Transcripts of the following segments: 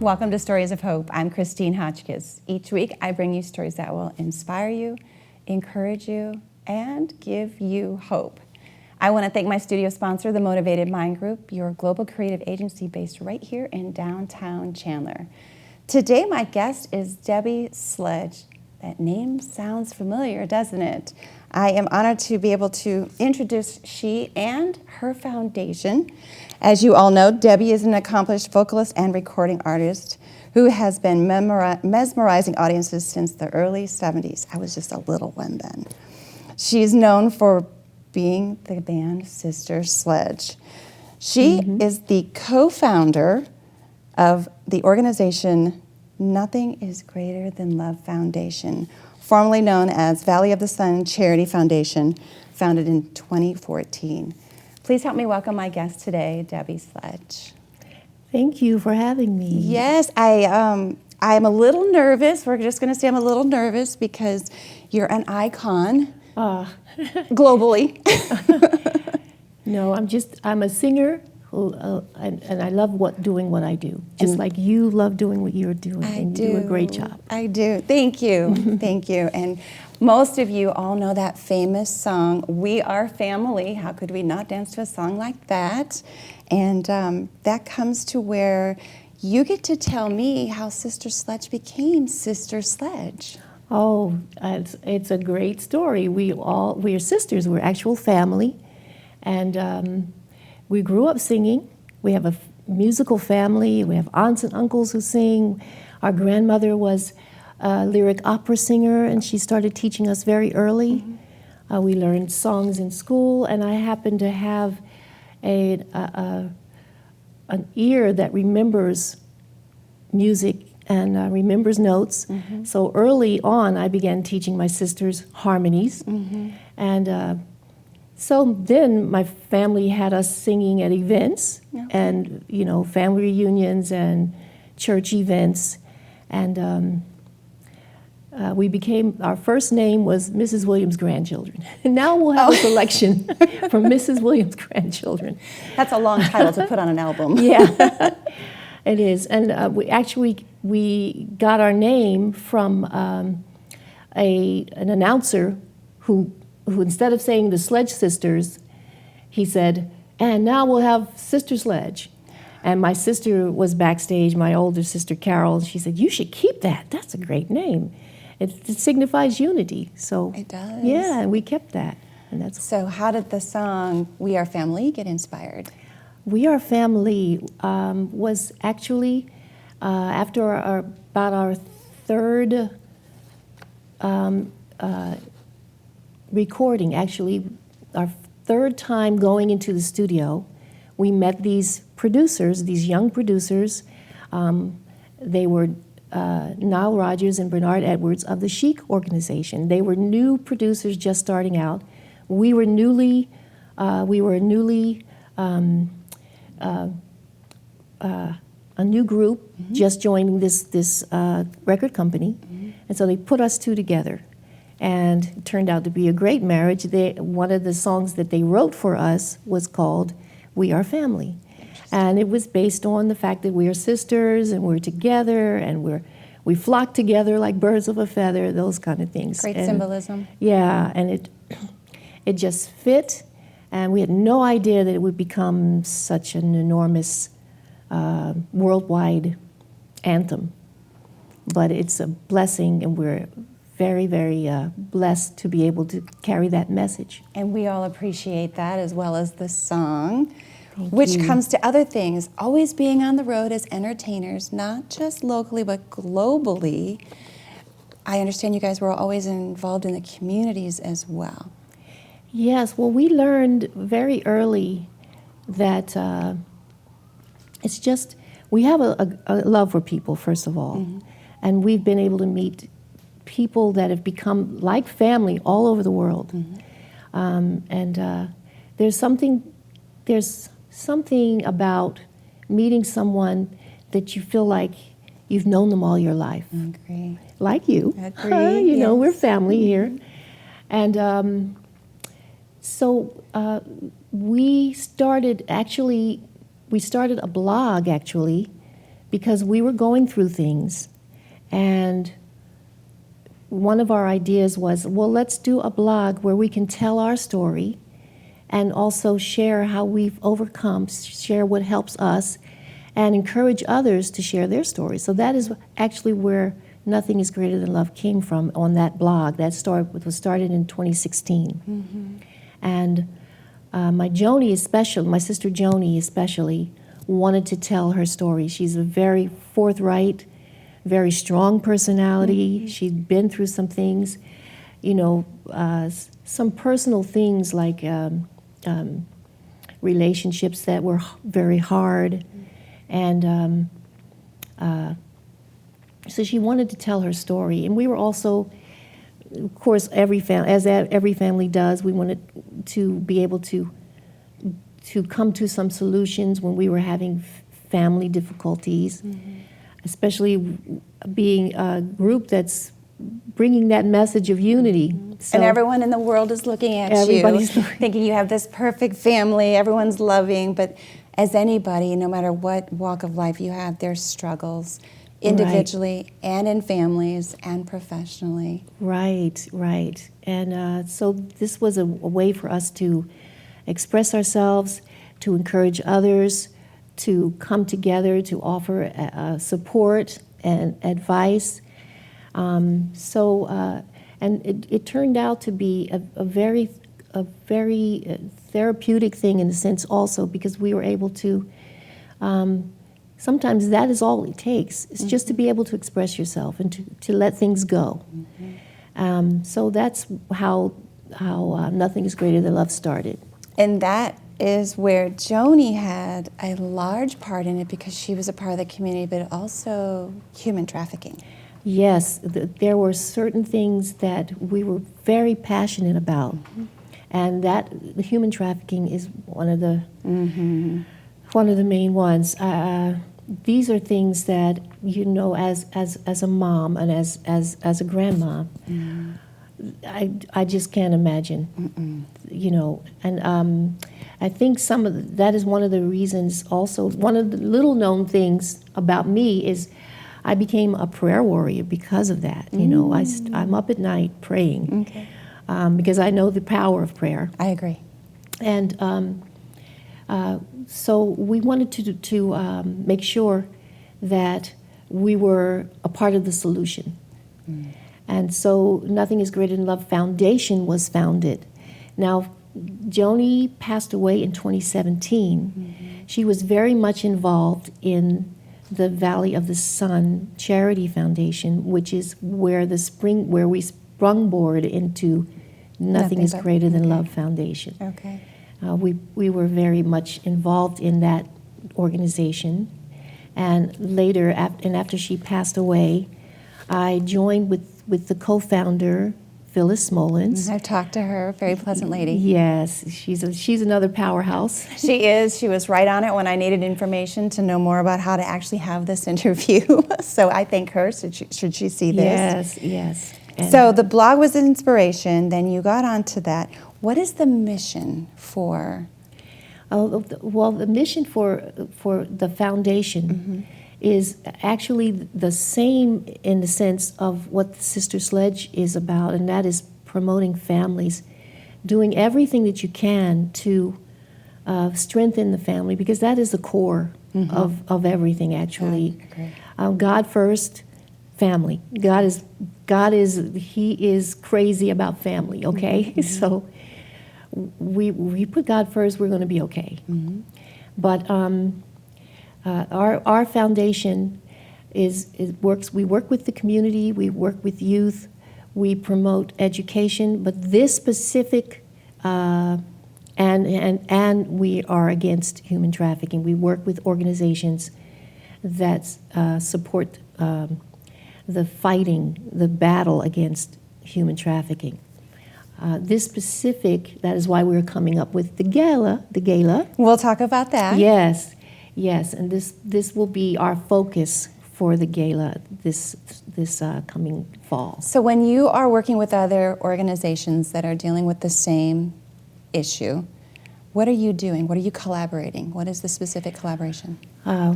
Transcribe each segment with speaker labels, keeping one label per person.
Speaker 1: Welcome to Stories of Hope. I'm Christine Hotchkiss. Each week I bring you stories that will inspire you, encourage you, and give you hope. I want to thank my studio sponsor, the Motivated Mind Group, your global creative agency based right here in downtown Chandler. Today my guest is Debbie Sledge. That name sounds familiar, doesn't it? I am honored to be able to introduce she and her foundation. As you all know, Debbie is an accomplished vocalist and recording artist who has been mesmerizing audiences since the early 70s. I was just a little one then. She's known for being the band Sister Sledge. She is the co-founder of the organization Nothing is Greater Than Love Foundation, formerly known as Valley of the Sun Charity Foundation, founded in 2014. Please help me welcome my guest today, Debbie Sledge.
Speaker 2: Thank you for having me.
Speaker 1: Yes, I'm a little nervous. We're just going to say I'm a little nervous because you're an icon globally.
Speaker 2: No, I'm a singer who, and I love doing what I do. Just like you love doing what you're doing. You do a great job.
Speaker 1: I do. Thank you. Thank you. And most of you all know that famous song, We Are Family. How could we not dance to a song like that? And that comes to where you get to tell me how Sister Sledge became Sister Sledge.
Speaker 2: Oh, it's a great story. We're sisters. We're actual family. And we grew up singing. We have a musical family. We have aunts and uncles who sing. Our grandmother was a lyric opera singer, and she started teaching us very early. We learned songs in school, and I happened to have an ear that remembers music and remembers notes. So early on, I began teaching my sisters harmonies. And so then my family had us singing at events and, family reunions and church events. And we became, our first name was Mrs. Williams' Grandchildren. And now we'll have a selection from Mrs. Williams' Grandchildren.
Speaker 1: That's a long title to put on an album.
Speaker 2: Yeah, it is. And we got our name from an announcer who instead of saying the Sledge Sisters, he said, and now we'll have Sister Sledge. And my sister was backstage, my older sister Carol, and she said, you should keep that. That's a great name. It signifies unity. So
Speaker 1: it does.
Speaker 2: Yeah, and we kept that. And
Speaker 1: so how did the song We Are Family get inspired?
Speaker 2: We Are Family was actually after about our third recording, actually, our third time going into the studio, we met these producers, these young producers. They were Nile Rodgers and Bernard Edwards of the Chic organization. They were new producers just starting out. We were a newly a new group just joining this record company, and so they put us two together. And it turned out to be a great marriage. One of the songs that they wrote for us was called We Are Family. And it was based on the fact that we are sisters and we're together and we flock together like birds of a feather, those kind of things.
Speaker 1: Great symbolism.
Speaker 2: Yeah, and it just fit. And we had no idea that it would become such an enormous worldwide anthem. But it's a blessing, and we're very, very blessed to be able to carry that message.
Speaker 1: And we all appreciate that, as well as the song,
Speaker 2: Thank
Speaker 1: which
Speaker 2: you.
Speaker 1: comes to other things, always being on the road as entertainers, not just locally, but globally. I understand you guys were always involved in the communities as well.
Speaker 2: Yes, well, we learned very early that it's just, we have a love for people, first of all, and we've been able to meet people that have become like family all over the world. There's something about meeting someone that you feel like you've known them all your life.
Speaker 1: Agree.
Speaker 2: Like you.
Speaker 1: Agree.
Speaker 2: You know,
Speaker 1: yes.
Speaker 2: we're family here. And we started a blog, actually, because we were going through things, and one of our ideas was, well, let's do a blog where we can tell our story and also share how we've overcome, share what helps us, and encourage others to share their stories. So that is actually where Nothing is Greater Than Love came from on that blog. That was started in 2016.
Speaker 1: Mm-hmm.
Speaker 2: And my sister Joni especially, wanted to tell her story. She's a very forthright, very strong personality.
Speaker 1: Mm-hmm.
Speaker 2: She'd been through some things, some personal things like relationships that were very hard. And so she wanted to tell her story. And we were also, of course, every family does, we wanted to be able to come to some solutions when we were having family difficulties, especially being a group that's bringing that message of unity. So
Speaker 1: and everyone in the world is looking at you, thinking you have this perfect family, everyone's loving, but as anybody, no matter what walk of life you have, there's struggles individually and in families and professionally.
Speaker 2: Right. And so this was a way for us to express ourselves, to encourage others, to come together, to offer support and advice. And it turned out to be a very therapeutic thing in a sense also, because we were able to, sometimes that is all it takes. It's just to be able to express yourself and to let things go. So that's how Nothing is Greater Than Love started.
Speaker 1: And that is where Joni had a large part in it, because she was a part of the community, but also human trafficking.
Speaker 2: Yes, there were certain things that we were very passionate about, and that the human trafficking is one of the main ones. These are things that, as a mom and as a grandma, I just can't imagine, and I think that is one of the reasons also. One of the little known things about me is I became a prayer warrior because of that. I'm up at night praying because I know the power of prayer.
Speaker 1: I agree.
Speaker 2: And so we wanted to make sure that we were a part of the solution. And so Nothing is Greater Than Love Foundation was founded. Now, Joni passed away in 2017. She was very much involved in the Valley of the Sun Charity Foundation, which is where we sprungboard into Nothing is Greater Than Love Foundation.
Speaker 1: Okay.
Speaker 2: We were very much involved in that organization, and later, after she passed away, I joined with the co-founder, Phyllis Smolens.
Speaker 1: I've talked to her, very pleasant lady.
Speaker 2: Yes, she's another powerhouse.
Speaker 1: She is. She was right on it when I needed information to know more about how to actually have this interview. So I thank her. Should she see this?
Speaker 2: Yes. And
Speaker 1: so the blog was an inspiration. Then you got onto that. What is the mission for?
Speaker 2: Well, the mission for the foundation is actually the same in the sense of what the Sister Sledge is about, and that is promoting families, doing everything that you can to strengthen the family, because that is the core of everything, actually. God first, family. God is He is crazy about family, okay? So we put God first, we're going to be okay. But our foundation works. We work with the community. We work with youth. We promote education. But this specific, and we are against human trafficking. We work with organizations that support the fighting, the battle against human trafficking. This specific, that is why we're coming up with the gala.
Speaker 1: We'll talk about that.
Speaker 2: Yes, and this will be our focus for the gala this coming fall.
Speaker 1: So when you are working with other organizations that are dealing with the same issue, What are you doing? What are you collaborating? What is the specific collaboration?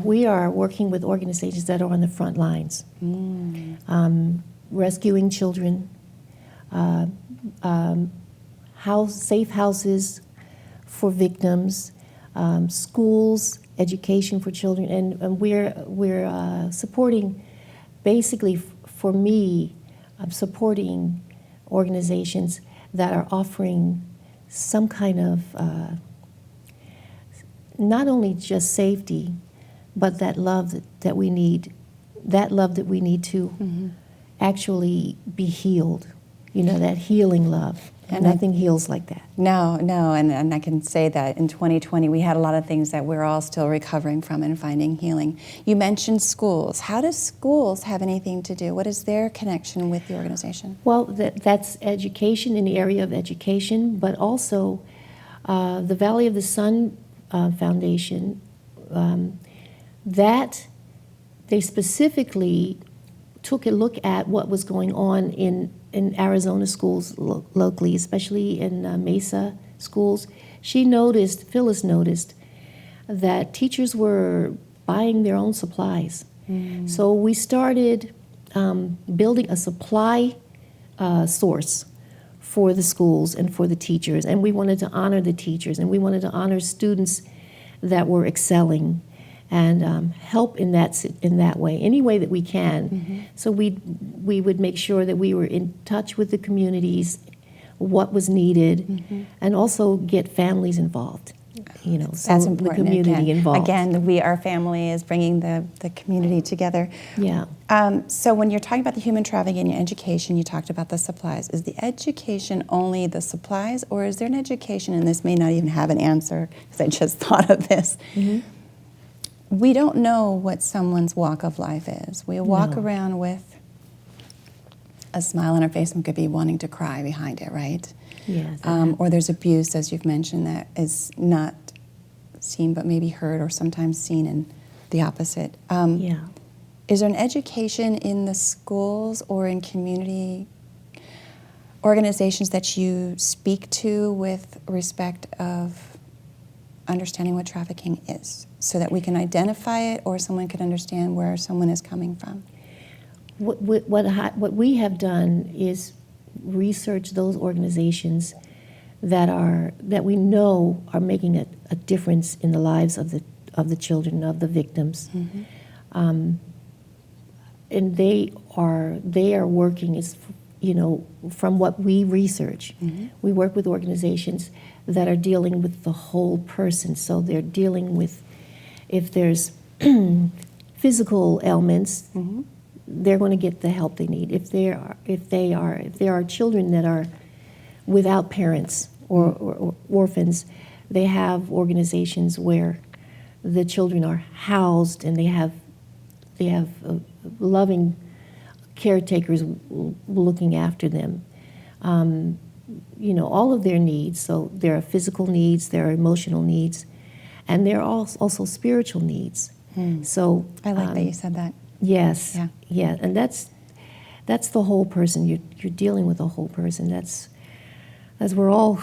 Speaker 2: We are working with organizations that are on the front lines, rescuing children, safe houses for victims, schools, education for children, and we're supporting, basically for me, I'm supporting organizations that are offering some kind of not only just safety, but that love that we need, to actually be healed, that healing love. And nothing heals like that.
Speaker 1: No, and I can say that in 2020 we had a lot of things that we're all still recovering from and finding healing. You mentioned schools. How does schools have anything to do? What is their connection with the organization?
Speaker 2: Well, that's education, in the area of education, but also the Valley of the Sun Foundation, that they specifically took a look at what was going on in Arizona schools locally, especially in Mesa schools. Phyllis noticed that teachers were buying their own supplies. So we started building a supply source for the schools and for the teachers, and we wanted to honor the teachers, and we wanted to honor students that were excelling, and help in that way, any way that we can. So we would make sure that we were in touch with the communities, what was needed, and also get families involved. So
Speaker 1: that's important.
Speaker 2: The community involved.
Speaker 1: Again, We Are Family is bringing the community together.
Speaker 2: Yeah.
Speaker 1: So when you're talking about the human trafficking and education, you talked about the supplies. Is the education only the supplies, or is there an education, and this may not even have an answer, because I just thought of this. We don't know what someone's walk of life is. We walk around with a smile on our face and could be wanting to cry behind it, right?
Speaker 2: Yes.
Speaker 1: Or there's abuse, as you've mentioned, that is not seen but maybe heard, or sometimes seen in the opposite. Is there an education in the schools or in community organizations that you speak to with respect of understanding what trafficking is, so that we can identify it, or someone can understand where someone is coming from?
Speaker 2: What we have done is research those organizations that we know are making a difference in the lives of the children, of the victims, and they are working from what we research. We work with organizations that are dealing with the whole person. So they're dealing with, if there's physical ailments, they're going to get the help they need. If there are children that are without parents or orphans, they have organizations where the children are housed, and they have loving caretakers looking after them. All of their needs. So there are physical needs, there are emotional needs, and there are also spiritual needs. So
Speaker 1: I like that you said that.
Speaker 2: Yes. Yeah. And that's the whole person. You're dealing with a whole person. That's what we're all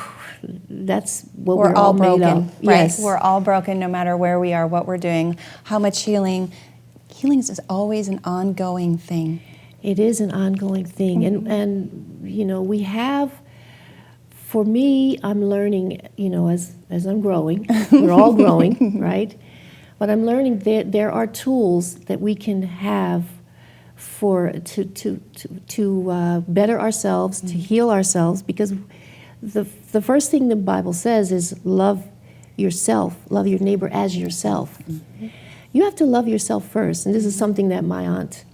Speaker 1: broken,
Speaker 2: made of.
Speaker 1: Right?
Speaker 2: Yes.
Speaker 1: We're all broken, no matter where we are, what we're doing, how much healing. Healing is always an ongoing thing.
Speaker 2: It is an ongoing thing, and we have. For me, I'm learning, as I'm growing. We're all growing, right? But I'm learning that there are tools that we can have to better ourselves, to heal ourselves, because the first thing the Bible says is love yourself, love your neighbor as yourself. You have to love yourself first, and this is something that my aunt,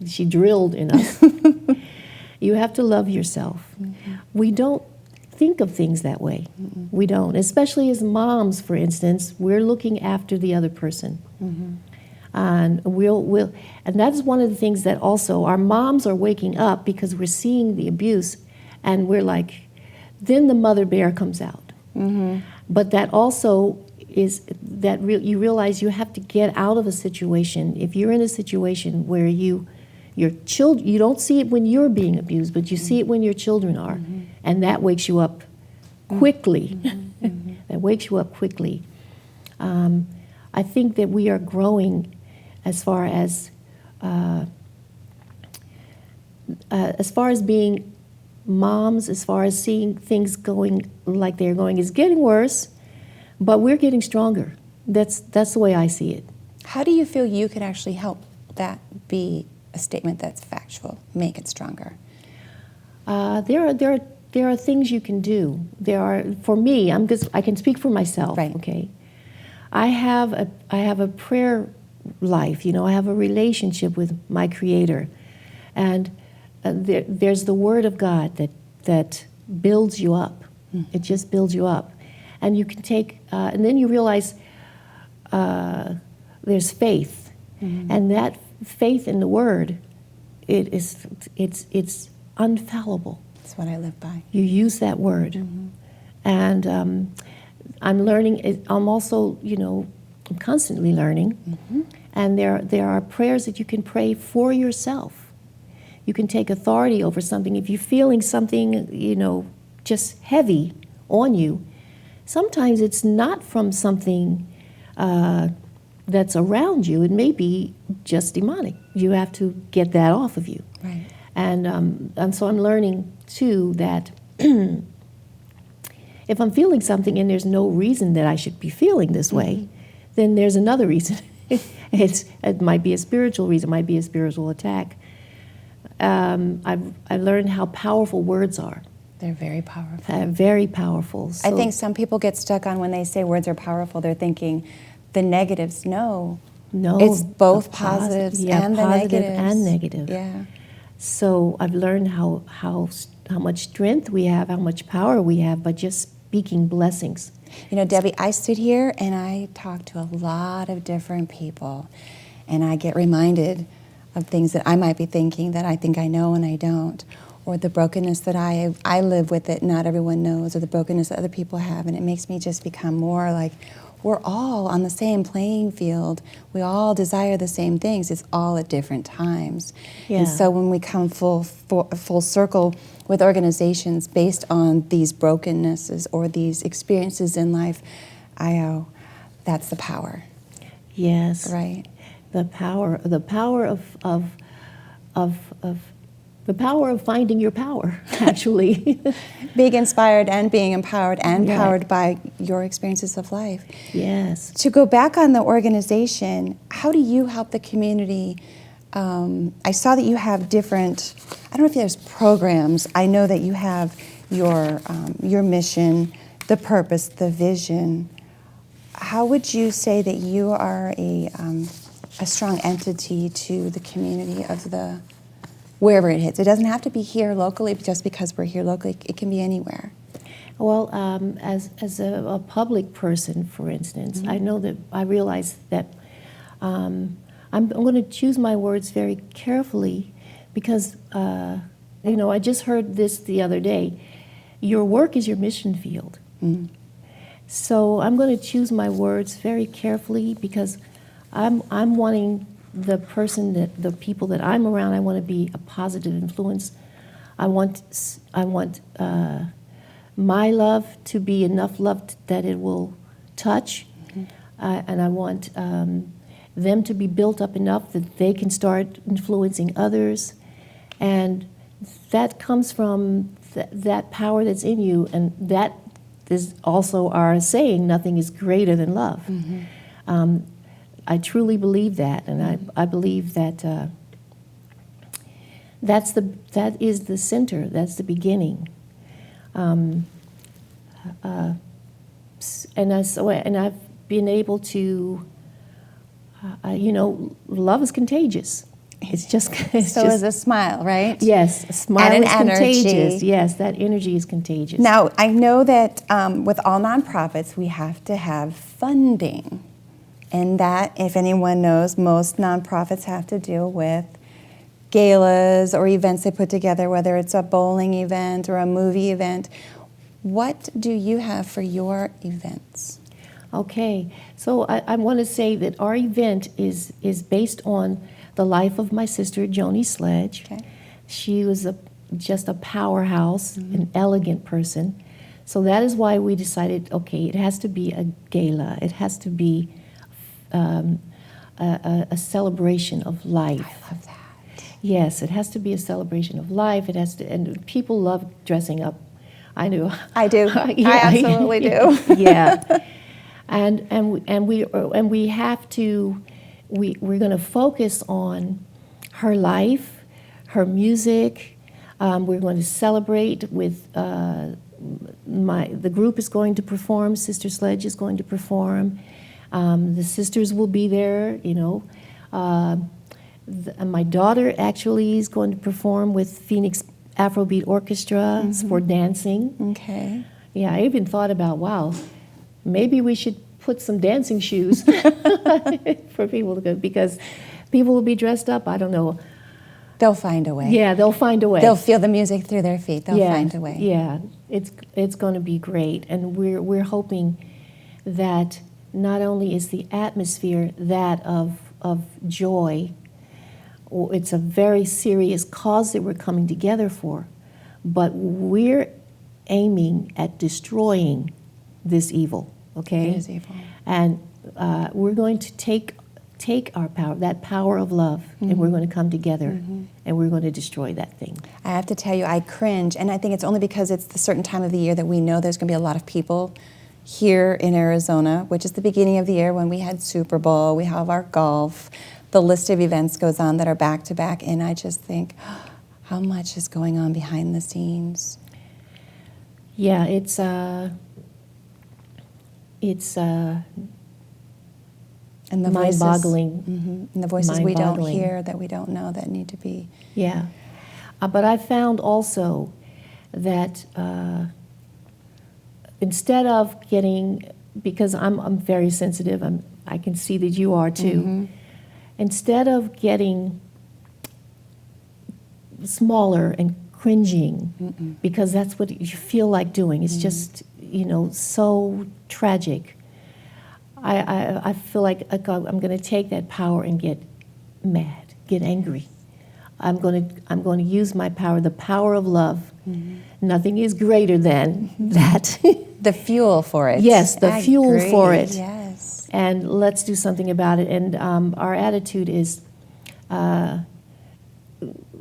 Speaker 2: she drilled in us. You have to love yourself. We don't think of things that way. We don't, especially as moms, for instance. We're looking after the other person, and and that's one of the things that also our moms are waking up, because we're seeing the abuse, and we're like, then the mother bear comes out. But that also is that you realize you have to get out of a situation. If you're in a situation where your children, you don't see it when you're being abused, but you see it when your children are, and that wakes you up quickly. that wakes you up quickly. I think that we are growing as far as being moms, as far as seeing things going like they're going. It's getting worse, but we're getting stronger. That's the way I see it.
Speaker 1: How do you feel you could actually help that be a statement that's factual, make it stronger?
Speaker 2: There are things you can do. For me, I can speak for myself.
Speaker 1: Right.
Speaker 2: Okay. I have a prayer life. I have a relationship with my Creator, and there's the Word of God that builds you up. Mm-hmm. It just builds you up, and you can take, and then you realize there's faith, mm-hmm. and that faith in the Word, it's unfallible.
Speaker 1: That's what I live by.
Speaker 2: You use that Word, mm-hmm. and I'm learning. I'm also, I'm constantly learning, mm-hmm. and there are prayers that you can pray for yourself. You can take authority over something. If you're feeling something, just heavy on you, sometimes it's not from something that's around you. It may be just demonic. You have to get that off of you.
Speaker 1: Right.
Speaker 2: And so I'm learning, too, that if I'm feeling something and there's no reason that I should be feeling this way, mm-hmm. then there's another reason. It might be a spiritual reason, it might be a spiritual attack. I've learned how powerful words are.
Speaker 1: They're very powerful.
Speaker 2: Very powerful. So,
Speaker 1: I think some people get stuck on when they say words are powerful, they're thinking the negatives. No, it's both positives and the
Speaker 2: positive
Speaker 1: negatives.
Speaker 2: and negative.
Speaker 1: Yeah.
Speaker 2: So I've learned how much strength we have, how much power we have by just speaking blessings.
Speaker 1: Debbie, I sit here and I talk to a lot of different people, and I get reminded of things that I might be thinking that I think I know and I don't, or the brokenness that I live with that not everyone knows, or the brokenness that other people have, and it makes me just become more like we're all on the same playing field. We all desire the same things. It's all at different times. Yeah. And so when we come full circle with organizations based on these brokennesses or these experiences in life, that's the power.
Speaker 2: Yes.
Speaker 1: Right.
Speaker 2: The power of finding your power, actually.
Speaker 1: Being inspired and being empowered and powered by your experiences of life.
Speaker 2: Yes.
Speaker 1: To go back on the organization, how do you help the community? I saw that you have different, I don't know if there's programs. I know that you have your mission, the purpose, the vision. How would you say that you are a strong entity to the community of wherever it hits? It doesn't have to be here locally just because we're here locally. It can be anywhere.
Speaker 2: Well, as a public person, for instance, mm-hmm. I realize that I'm going to choose my words very carefully because, I just heard this the other day. Your work is your mission field. Mm-hmm. So I'm going to choose my words very carefully because I'm wanting the people that I'm around, I want to be a positive influence. I want my love to be enough love that it will touch, mm-hmm. And I want them to be built up enough that they can start influencing others, and that comes from that power that's in you, and that is also our saying, nothing is greater than love. Mm-hmm. I truly believe that, and I believe that that is the center, that's the beginning. And I've been able to, love is contagious. So
Speaker 1: is a smile, right?
Speaker 2: Yes, a smile
Speaker 1: and
Speaker 2: is contagious. Yes, that energy is contagious.
Speaker 1: Now, I know that with all nonprofits, we have to have funding. And that, if anyone knows, most nonprofits have to deal with galas or events they put together, whether it's a bowling event or a movie event. What do you have for your events?
Speaker 2: Okay, so I want to say that our event is based on the life of my sister, Joni Sledge. Okay. She was just a powerhouse, mm-hmm. an elegant person. So that is why we decided, okay, it has to be a gala. It has to be a celebration of life.
Speaker 1: I love that.
Speaker 2: Yes, it has to be a celebration of life. It has to, and people love dressing up. I do.
Speaker 1: I do.
Speaker 2: Yeah.
Speaker 1: I absolutely do.
Speaker 2: Yeah, and we have to. We're going to focus on her life, her music. We're going to celebrate with the group is going to perform. Sister Sledge is going to perform. The sisters will be there. You know. My daughter actually is going to perform with Phoenix Afrobeat Orchestra for dancing.
Speaker 1: Okay.
Speaker 2: Yeah, I even thought about, wow, maybe we should put some dancing shoes for people to go, because people will be dressed up, I don't know.
Speaker 1: They'll find a way.
Speaker 2: Yeah, they'll find a way.
Speaker 1: They'll feel the music through their feet. They'll find a way.
Speaker 2: Yeah, it's going to be great. And we're hoping that not only is the atmosphere that of joy. It's a very serious cause that we're coming together for, but we're aiming at destroying this evil, okay?
Speaker 1: It is evil.
Speaker 2: And we're going to take our power, that power of love, and we're going to come together, and we're going to destroy that thing.
Speaker 1: I have to tell you, I cringe, and I think it's only because it's the certain time of the year that we know there's going to be a lot of people here in Arizona, which is the beginning of the year when we had Super Bowl, we have our golf. The list of events goes on that are back to back, and I just think, how much is going on behind the scenes?
Speaker 2: Yeah, it's
Speaker 1: and the
Speaker 2: mind-boggling.
Speaker 1: And the voices we don't
Speaker 2: Mind-boggling.
Speaker 1: hear, that we don't know, that need to be.
Speaker 2: Yeah, but I found also that instead of getting, because I'm very sensitive, I can see that you are too. Instead of getting smaller and cringing, because that's what you feel like doing, it's just, you know, so tragic. I feel like I'm going to take that power and get mad, get angry. I'm going to use my power, the power of love. Nothing is greater than that.
Speaker 1: The fuel for it.
Speaker 2: Yes, the
Speaker 1: I
Speaker 2: fuel
Speaker 1: agree.
Speaker 2: for it.
Speaker 1: Yes.
Speaker 2: And let's do something about it. And our attitude is, I'll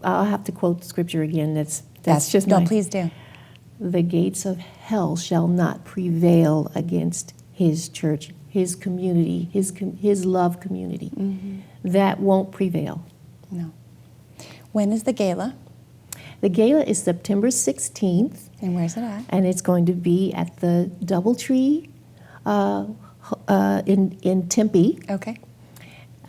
Speaker 2: have to quote scripture again. That's just
Speaker 1: no,
Speaker 2: my,
Speaker 1: please do.
Speaker 2: the gates of hell shall not prevail against his church, his community, his love community. That won't prevail.
Speaker 1: No. When is the gala?
Speaker 2: The gala is September 16th.
Speaker 1: And where's it at?
Speaker 2: And it's going to be at the Doubletree in Tempe.
Speaker 1: Okay.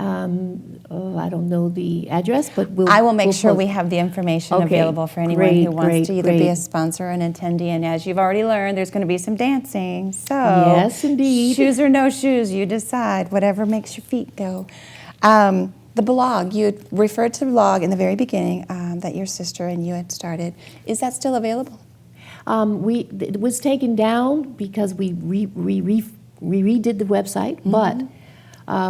Speaker 2: I don't know the address, but
Speaker 1: I will make
Speaker 2: we'll
Speaker 1: sure
Speaker 2: post-
Speaker 1: we have the information
Speaker 2: Okay,
Speaker 1: available for anyone who
Speaker 2: great,
Speaker 1: wants to either be
Speaker 2: great.
Speaker 1: a sponsor or an attendee. And as you've already learned, there's going to be some dancing. So
Speaker 2: Yes, indeed.
Speaker 1: Shoes or no shoes, you decide. Whatever makes your feet go. The blog, you had referred to the blog in the very beginning that your sister and you had started. Is that still available?
Speaker 2: It was taken down because we redid the website, but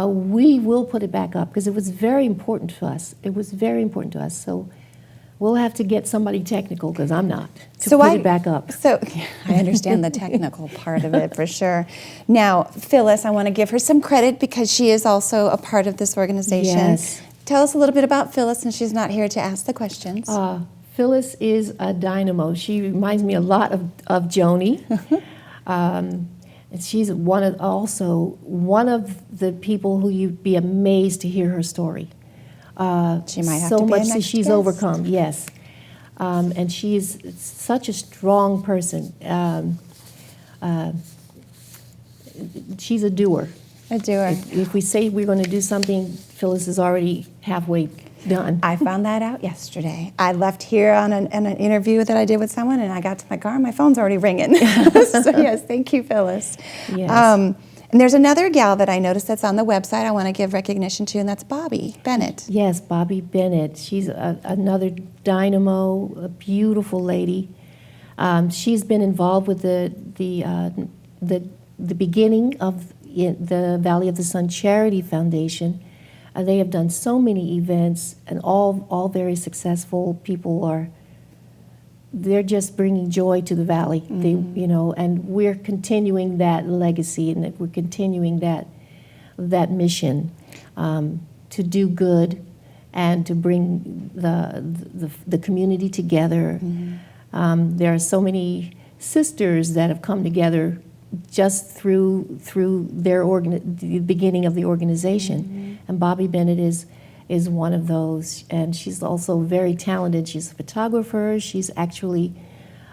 Speaker 2: we will put it back up because it was very important to us. It was very important to us. So we'll have to get somebody technical, because I'm not, to put it back up.
Speaker 1: So I understand the technical part of it for sure. Now, Phyllis, I want to give her some credit because she is also a part of this organization.
Speaker 2: Yes.
Speaker 1: Tell us a little bit about Phyllis, since she's not here to ask the questions.
Speaker 2: Phyllis is a dynamo. She reminds me a lot of Joni. And she's one of the people who you'd be amazed to hear her story.
Speaker 1: She might have
Speaker 2: so
Speaker 1: to be a
Speaker 2: much that
Speaker 1: next
Speaker 2: she's
Speaker 1: guest.
Speaker 2: overcome. Yes, and she is such a strong person. She's a doer.
Speaker 1: A doer.
Speaker 2: If we say we're going to do something, Phyllis is already halfway done.
Speaker 1: I found that out yesterday. I left here on an interview that I did with someone, and I got to my car, and my phone's already ringing. So yes, thank you, Phyllis.
Speaker 2: Yes.
Speaker 1: And there's another gal that I noticed that's on the website I want to give recognition to, and that's Bobby Bennett.
Speaker 2: Yes, Bobby Bennett. She's another dynamo, a beautiful lady. She's been involved with the beginning of the Valley of the Sun Charity Foundation. They have done so many events, and all very successful. People are they're just bringing joy to the valley. They, you know, and we're continuing that legacy, and we're continuing that mission to do good and to bring the community together. There are so many sisters that have come together just through the beginning of the organization, and Bobby Bennett is one of those, and she's also very talented. She's a photographer. She's actually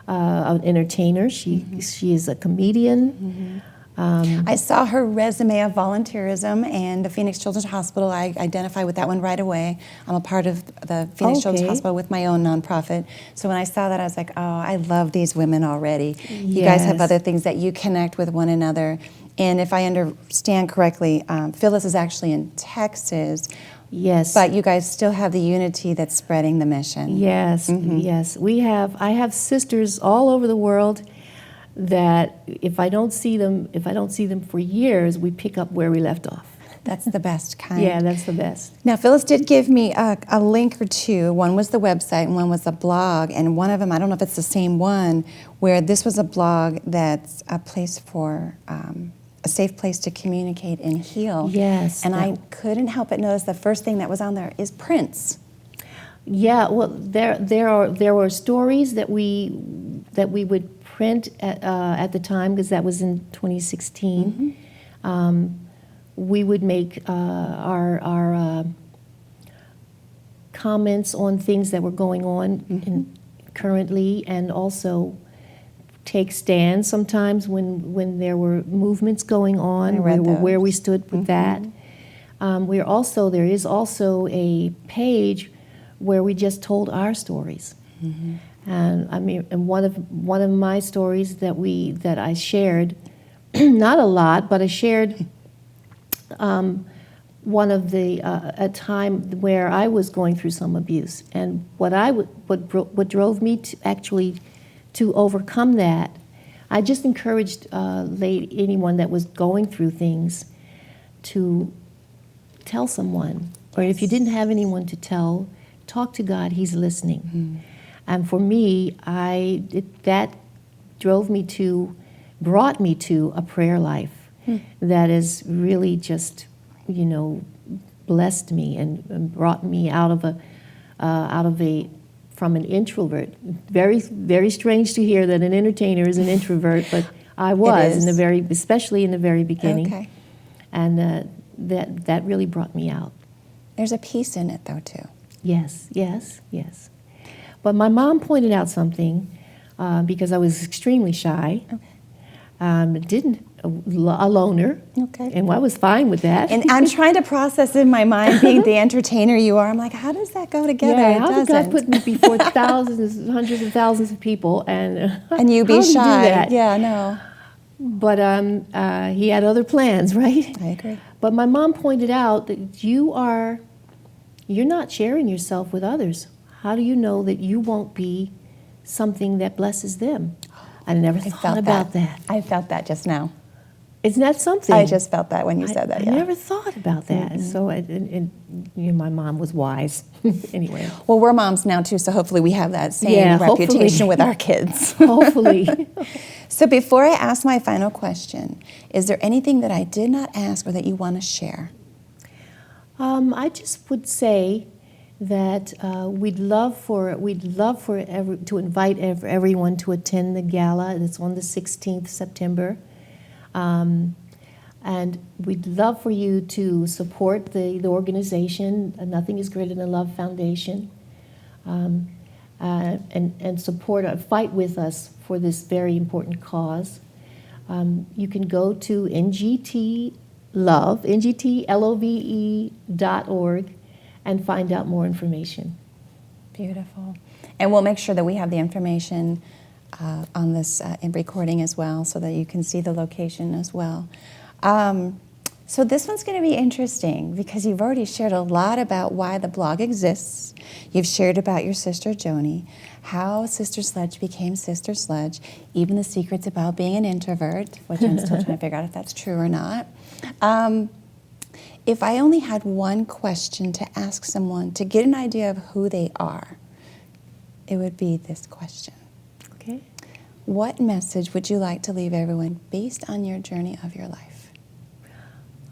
Speaker 2: an entertainer. She is a comedian.
Speaker 1: I saw her resume of volunteerism and the Phoenix Children's Hospital. I identify with that one right away. I'm a part of the Phoenix Children's Hospital with my own nonprofit. So when I saw that, I was like, oh, I love these women already. You guys have other things that you connect with one another. And if I understand correctly, Phyllis is actually in Texas.
Speaker 2: Yes.
Speaker 1: But you guys still have the unity that's spreading the mission.
Speaker 2: Yes, yes. I have sisters all over the world that if I don't see them for years, we pick up where we left off.
Speaker 1: That's the best kind.
Speaker 2: Yeah, that's the best.
Speaker 1: Now, Phyllis did give me a link or two. One was the website and one was a blog. And one of them, I don't know if it's the same one, where this was a blog that's a place for a safe place to communicate and heal.
Speaker 2: Yes.
Speaker 1: And I couldn't help but notice the first thing that was on there is prints.
Speaker 2: Yeah, well, there were stories that we would print at the time, because that was in 2016. We would make our comments on things that were going on currently, and also take stands sometimes when there were movements going on, where we stood with that. There is also a page where we just told our stories. And I mean, and one of my stories that I shared, not a lot, but I shared one of a time where I was going through some abuse, and what drove me to overcome that. I just encouraged anyone that was going through things to tell someone, or if you didn't have anyone to tell, talk to God. He's listening. And for me, that brought me to a prayer life that has really just, blessed me and brought me from an introvert. Very, very strange to hear that an entertainer is an introvert, but I was especially in the very beginning.
Speaker 1: Okay.
Speaker 2: And that really brought me out.
Speaker 1: There's a peace in it, though, too.
Speaker 2: Yes, yes, yes. But my mom pointed out something, because I was extremely shy. A loner.
Speaker 1: Okay.
Speaker 2: And I was fine with that.
Speaker 1: And I'm trying to process in my mind, being the entertainer you are, I'm like, how does that go together?
Speaker 2: Yeah,
Speaker 1: it
Speaker 2: how
Speaker 1: doesn't.
Speaker 2: did God put me before thousands, hundreds of thousands of people, and
Speaker 1: you be
Speaker 2: how do you do
Speaker 1: shy?
Speaker 2: that?
Speaker 1: Yeah, no.
Speaker 2: But he had other plans, right?
Speaker 1: I agree.
Speaker 2: But my mom pointed out that you're not sharing yourself with others. How do you know that you won't be something that blesses them? I never thought about that.
Speaker 1: I felt that just now.
Speaker 2: Isn't that something?
Speaker 1: I just felt that when you said that,
Speaker 2: I never thought about that. So my mom was wise. Anyway.
Speaker 1: Well, we're moms now, too, so hopefully we have that same reputation with our kids.
Speaker 2: Hopefully.
Speaker 1: So before I ask my final question, is there anything that I did not ask or that you want to share?
Speaker 2: I just would say that we'd love to invite everyone to attend the gala. It's on the 16th September. And we'd love for you to support the organization, Nothing is Greater Than Love Foundation, and fight with us for this very important cause. You can go to ngtlove.org and find out more information.
Speaker 1: Beautiful. And we'll make sure that we have the information on this recording as well, so that you can see the location as well. So this one's going to be interesting, because you've already shared a lot about why the blog exists. You've shared about your sister Joni, how Sister Sledge became Sister Sledge, even the secrets about being an introvert, which I'm still trying to figure out if that's true or not. If I only had one question to ask someone to get an idea of who they are, it would be this question. what message would you like to leave everyone based on your journey of your life?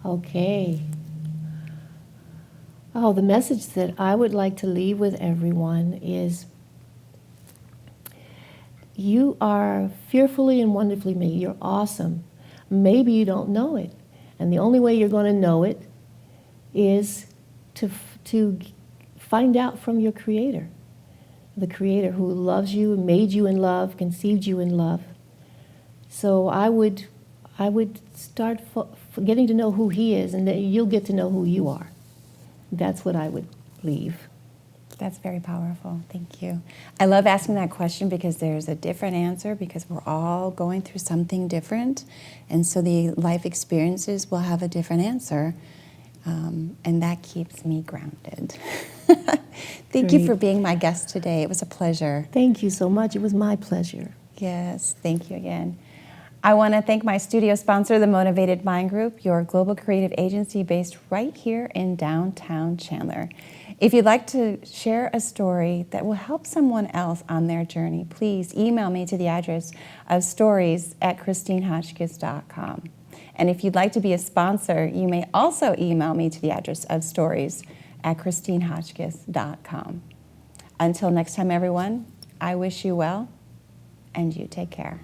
Speaker 2: Okay. Oh, the message that I would like to leave with everyone is you are fearfully and wonderfully made. You're awesome. Maybe you don't know it. And the only way you're going to know it is to find out from your Creator. The Creator who loves you, made you in love, conceived you in love. So I would start getting to know who He is, and then you'll get to know who you are. That's what I would leave.
Speaker 1: That's very powerful. Thank you. I love asking that question because there's a different answer because we're all going through something different. And so the life experiences will have a different answer. And that keeps me grounded. Thank you for being my guest today. It was a pleasure.
Speaker 2: Thank you so much. It was my pleasure.
Speaker 1: Yes, thank you again. I want to thank my studio sponsor, the Motivated Mind Group, your global creative agency based right here in downtown Chandler. If you'd like to share a story that will help someone else on their journey, please email me to the address of stories@christinehotchkiss.com. And if you'd like to be a sponsor, you may also email me to the address of stories@christinehotchkiss.com. Until next time, everyone, I wish you well, and you take care.